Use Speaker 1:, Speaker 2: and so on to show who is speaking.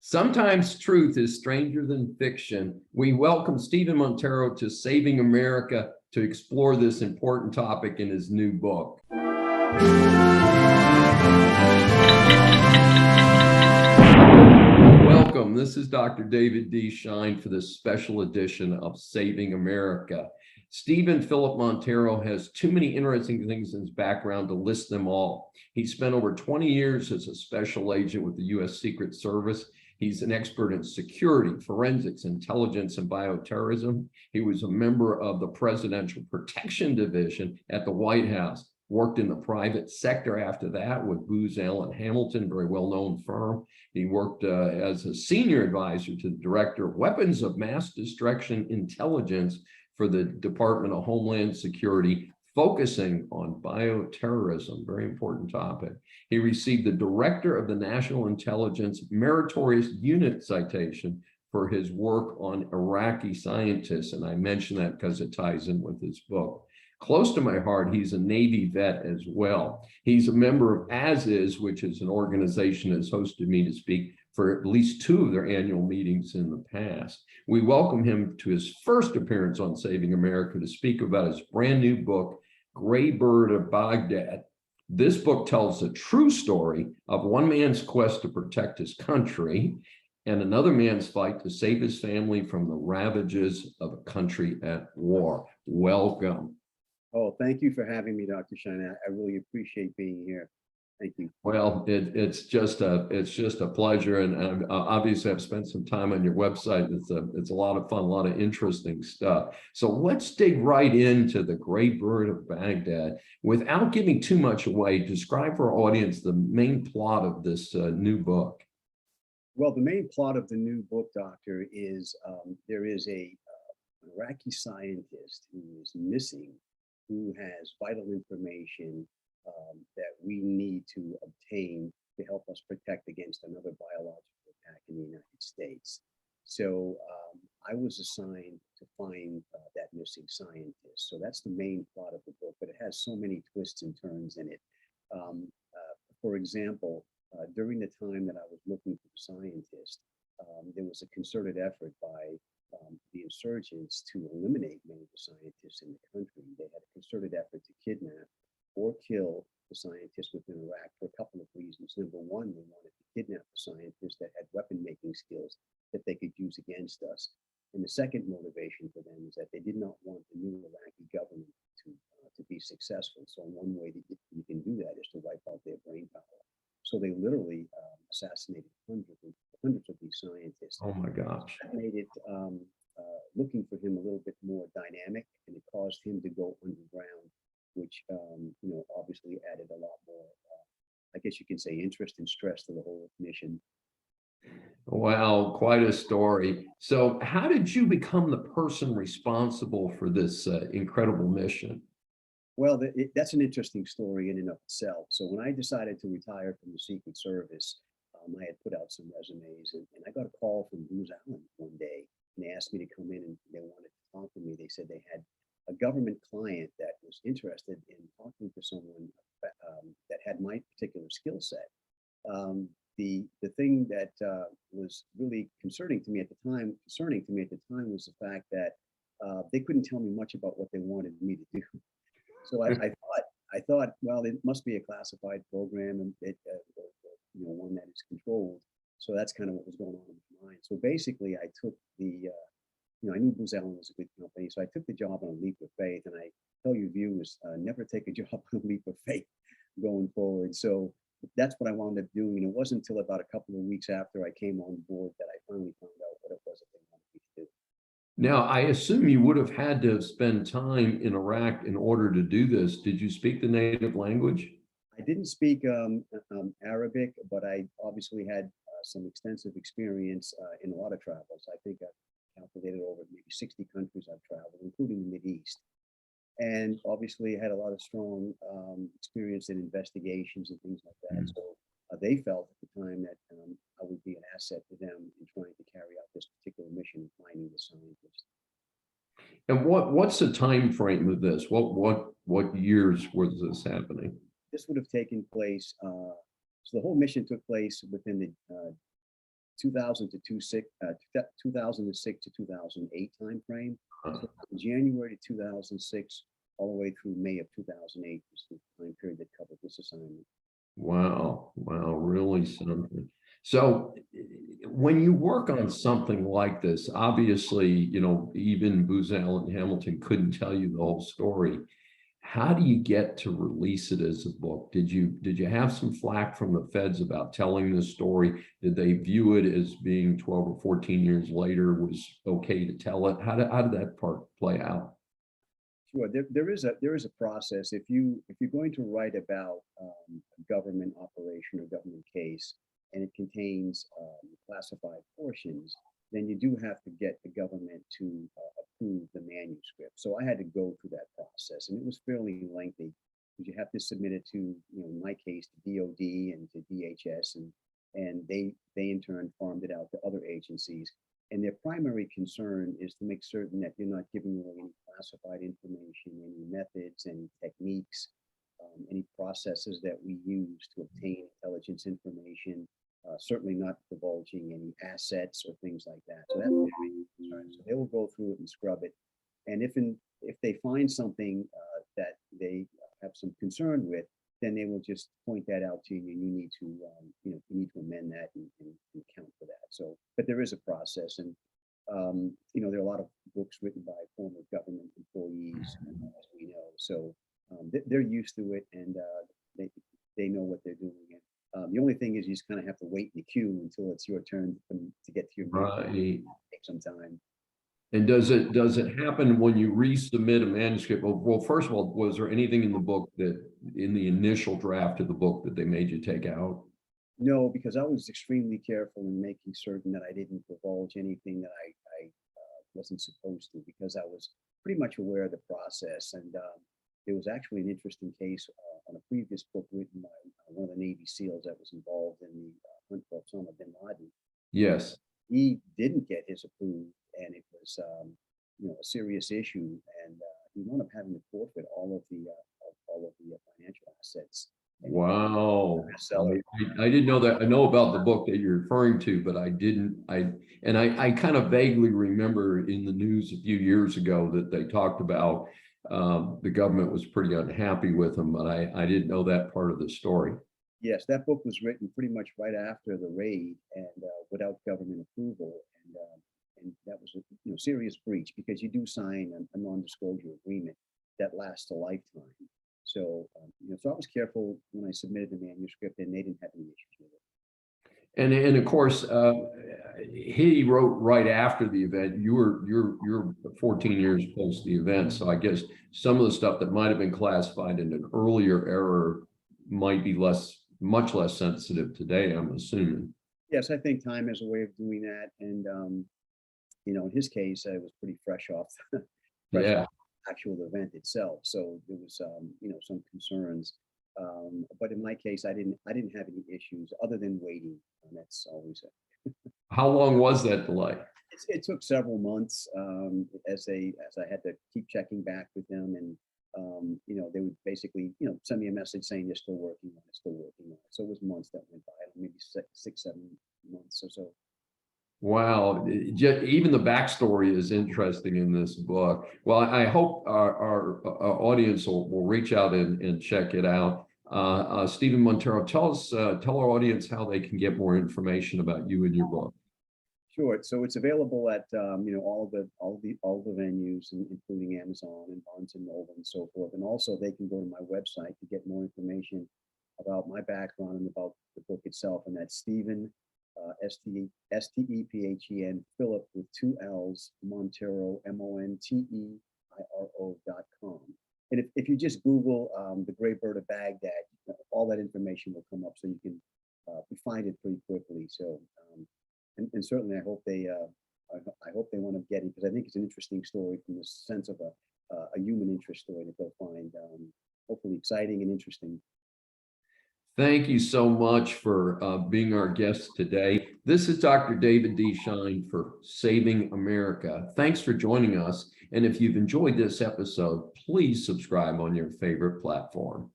Speaker 1: Sometimes truth is stranger than fiction. We welcome Stephen Monteiro to Saving America to explore this important topic in his new book. Welcome. This is Dr. David D. Shine for this special edition of Saving America. Stephen Philip Monteiro has too many interesting things in his background to list them all. He spent over 20 years as a special agent with the U.S. Secret Service. He's an expert in security, forensics, intelligence, and bioterrorism. He was a member of the Presidential Protection Division at the White House, worked in the private sector after that with Booz Allen Hamilton, very well-known firm. He worked as a senior advisor to the Director of Weapons of Mass Destruction Intelligence for the Department of Homeland Security, focusing on bioterrorism, very important topic. He received the Director of the National Intelligence Meritorious Unit Citation for his work on Iraqi scientists, and I mention that because it ties in with his book. Close to my heart, he's a Navy vet as well. He's a member of As Is, which is an organization that has hosted me to speak for at least 2 of their annual meetings in the past. We welcome him to his first appearance on Saving America to speak about his brand new book, Gray Bird of Baghdad. This book tells the true story of one man's quest to protect his country and another man's fight to save his family from the ravages of a country at war. Welcome.
Speaker 2: Oh, thank you for having me, Dr. Shine. I really appreciate being here. Thank you.
Speaker 1: Well, it's just a pleasure, and obviously I've spent some time on your website. It's a lot of fun, a lot of interesting stuff. So let's dig right into the Gray Bird of Baghdad. Without giving too much away, describe for our audience the main plot of this new book.
Speaker 2: Well, the main plot of the new book, Doctor, is there is an Iraqi scientist who is missing, who has vital information that we need to obtain to help us protect against another biological attack in the United States. So I was assigned to find that missing scientist. So that's the main plot of the book, but it has so many twists and turns in it. For example, during the time that I was looking for the scientist, there was a concerted effort by the insurgents to eliminate many of the scientists in the country. They had a concerted effort to kidnap or kill the scientists within Iraq for a couple of reasons. Number one, they wanted to kidnap the scientists that had weapon-making skills that they could use against us. And the second motivation for them is that they did not want the new Iraqi government to be successful. So one way that you can do that is to wipe out their brain power. So they literally assassinated hundreds of these scientists.
Speaker 1: Oh my gosh.
Speaker 2: That made it looking for him a little bit more dynamic, and it caused him to go underground, which obviously added a lot more, I guess you can say, interest and stress to the whole mission.
Speaker 1: Wow, quite a story. So how did you become the person responsible for this incredible mission?
Speaker 2: Well, that's an interesting story in and of itself. So when I decided to retire from the Secret Service, I had put out some resumes, and I got a call from Booz Allen one day, and they asked me to come in, and they wanted to talk to me. They said they had a government client that was interested in talking to someone that had my particular skill set. The thing that was really concerning to me at the time was the fact that they couldn't tell me much about what they wanted me to do. So I thought, well, it must be a classified program, and one that is controlled. So that's kind of what was going on in my mind. So basically, I took I knew Booz Allen was a good company, so I took the job on a leap of faith. And I tell you viewers, never take a job on a leap of faith going forward. So that's what I wound up doing. And it wasn't until about a couple of weeks after I came on board that I finally found out what it was that they wanted me to do.
Speaker 1: Now, I assume you would have had to spend time in Iraq in order to do this. Did you speak the native language?
Speaker 2: I didn't speak Arabic, but I obviously had some extensive experience in a lot of travels. I think I've calculated over maybe 60 countries I've traveled, including the Mideast. And obviously I had a lot of strong experience in investigations and things like that. So they felt at the time that I would be an asset to them in trying to carry out this particular mission of finding the scientist.
Speaker 1: And what's the time frame of this? What years was this happening?
Speaker 2: This would have taken place, so the whole mission took place within the 2000 to 2006 to 2008 timeframe. So from January to 2006 all the way through May of 2008 was the time period that covered this assignment.
Speaker 1: Wow, wow, really something. So when you work on something like this, obviously, even Booz Allen Hamilton couldn't tell you the whole story. How do you get to release it as a book? Did you have some flack from the feds about telling this story? Did they view it as being 12 or 14 years later was okay to tell it? How did that part play out?
Speaker 2: Sure, there is a process. If you're going to write about a government operation or government case, and it contains classified portions, then you do have to get the government to approve the manuscript. So I had to go through that process, and it was fairly lengthy because you have to submit it to, in my case, to DOD and to DHS, and they in turn farmed it out to other agencies. And their primary concern is to make certain that you're not giving away any classified information, any methods, any techniques, any processes that we use to obtain intelligence information, certainly not divulging any assets or things like that. So that's their main concern. So they will go through it and scrub it. And if they find something that they have some concern with, then they will just point that out to you, and you need to you need to amend that and account for that. So, but there is a process, and there are a lot of books written by former government employees, as we know. So they're used to it, and they know what they're doing. And the only thing is, you just kind of have to wait in the queue until it's your turn to get to your
Speaker 1: Right.
Speaker 2: Take some time.
Speaker 1: And does it happen when you resubmit a manuscript? Well, first of all, was there anything in the book that in the initial draft of the book that they made you take out?
Speaker 2: No, because I was extremely careful in making certain that I didn't divulge anything that I wasn't supposed to, because I was pretty much aware of the process. And there was actually an interesting case on a previous book written by one of the Navy SEALs that was involved in the hunt for Osama bin Laden.
Speaker 1: Yes.
Speaker 2: He didn't get his approved, and it was a serious issue, and he wound up having to forfeit all of the financial assets.
Speaker 1: Wow. I didn't know that. I know about the book that you're referring to, but I kind of vaguely remember in the news a few years ago that they talked about the government was pretty unhappy with him, but I didn't know that part of the story.
Speaker 2: Yes, that book was written pretty much right after the raid, and without government approval, and that was a serious breach, because you do sign a non-disclosure agreement that lasts a lifetime. So so I was careful when I submitted the manuscript, and they didn't have any issues with it.
Speaker 1: And of course, he wrote right after the event. You're 14 years post the event, so I guess some of the stuff that might have been classified in an earlier era might be much less sensitive today, I'm assuming.
Speaker 2: Yes, I think time is a way of doing that, and in his case, it was pretty fresh off the actual event itself. So there was some concerns, but in my case, I didn't have any issues other than waiting, and that's always it.
Speaker 1: How long was that delay?
Speaker 2: It took several months, as I had to keep checking back with them, and they would basically send me a message saying they're still working on it. So it was months that went by, maybe 6-7 months or so.
Speaker 1: Wow, even the backstory is interesting in this book. Well, I hope our audience will reach out and check it out. Stephen Monteiro, tell our audience how they can get more information about you and your book.
Speaker 2: Sure. So it's available at all the venues, including Amazon and Barnes and Noble and so forth. And also they can go to my website to get more information about my background and about the book itself. And that's Stephen Stephen Philip with 2 L's Monteiro Monteiro.com. And if you just Google the Gray Bird of Baghdad, all that information will come up, so you can find it pretty quickly. So and certainly I hope they want to get it, because I think it's an interesting story from the sense of a human interest story that they'll find hopefully exciting and interesting.
Speaker 1: Thank you so much for being our guest today. This is Dr. David D. Shine for Saving America. Thanks for joining us. And if you've enjoyed this episode, please subscribe on your favorite platform.